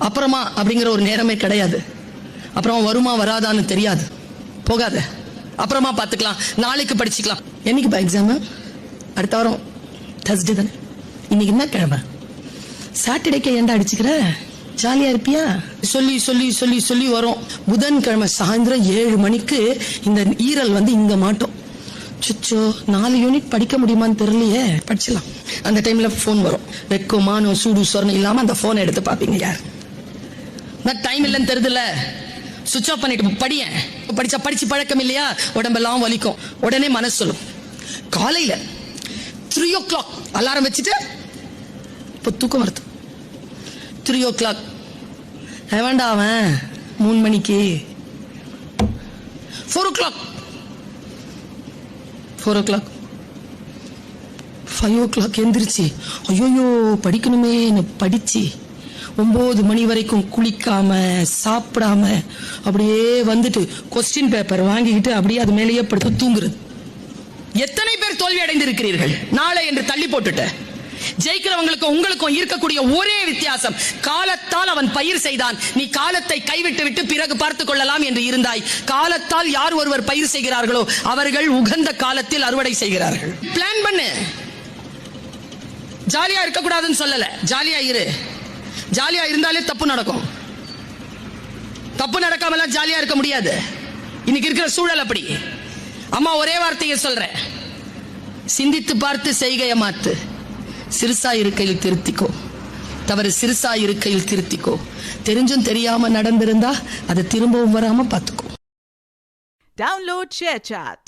அப்புறமா அப்படிங்கிற ஒரு நேரமே கிடையாது. அப்புறம் வருமா வராதான்னு தெரியாது. போகாத, அப்புறமா பார்த்துக்கலாம், நாளைக்கு படிச்சுக்கலாம். என்னைக்குப்பா எக்ஸாம்? அடுத்த வாரம் தர்ஸ்டே தானே. இன்னைக்கு என்ன கிழமை? சாட்டர்டேக்கு ஏன்டா அடிச்சுக்கிற? ஜாலியா இருப்பியா? சொல்லி சொல்லி சொல்லி சொல்லி வரும். புதன்கிழமை சாயந்தரம் 7 மணிக்கு இந்த ஈரல் வந்து இங்க மாட்டோம். சுச்சோ 4 யூனிட் படிக்க முடியுமான்னு தெரியலையே. படிச்சலாம். அந்த டைம்ல போன் வரும். வெக்கமானோ சூடு சொரணம் இல்லாம அந்த போனை எடுத்து பாப்பீங்க. யார் டைம் இல்லைன்னு தெரியுதுல்ல, சுவிட்ச் ஆஃப் பண்ணிட்டு படிய. படிச்சா படிச்சு பழக்கம் இல்லையா, உடம்பெல்லாம் வலிக்கும். உடனே மனசு சொல்லும். காலையில 3 o'clock அலாரம் வச்சுட்டு இப்போ தூக்கம் வருது. 3 o'clock வேண்டாம், அவன் 3 மணிக்கு 4 o'clock 5 o'clock எந்திரிச்சு ஐயோ படிக்கணுமே படிச்சு 9 மணி வரைக்கும் குளிக்காம சாப்பிடாம அப்படியே வந்துட்டு கொஸ்டின் பேப்பர் வாங்கிக்கிட்டு அப்படியே அது மேலேயே படுத்து தூங்குறது. எத்தனை பேர் தோல்வி அடைந்து இருக்கிறீர்கள்? நாளை என்று தள்ளி போட்டுட்ட. ஜெயிக்கிறவங்களுக்கும் உங்களுக்கும் இருக்கக்கூடிய ஒரே வித்தியாசம், காலத்தால் அவன் பயிர் செய்தான், நீ காலத்தை கைவிட்டு விட்டு பிறகு பார்த்துக் கொள்ளலாம் என்று இருந்தாய். காலத்தால் யார் ஒருவர் பயிர் செய்கிறார்களோ அவர்கள் உகந்த காலத்தில் அறுவடை செய்கிறார்கள். பிளான் பண்ணு. ஜாலியா இருக்க கூடாதுன்னு சொல்லல, ஜாலியா இரு. ஜாலியா இருந்தாலே தப்பு நடக்கும். தப்பு நடக்காம ஜாலியா இருக்க முடியாது. இன்னைக்கு இருக்கிற சூழல் அப்படி. அம்மா ஒரே வார்த்தையை சொல்றேன், சிந்தித்து பார்த்து செய்கையை மாத்து. சிறுசா இருக்கையில் திருத்திக்கோ, தவறு சிறுசா இருக்கையில் திருத்திக்கோ. தெரிஞ்சும் தெரியாம நடந்திருந்தா அதை திரும்பவும் வராம பாத்துக்கோ. Download ShareChat.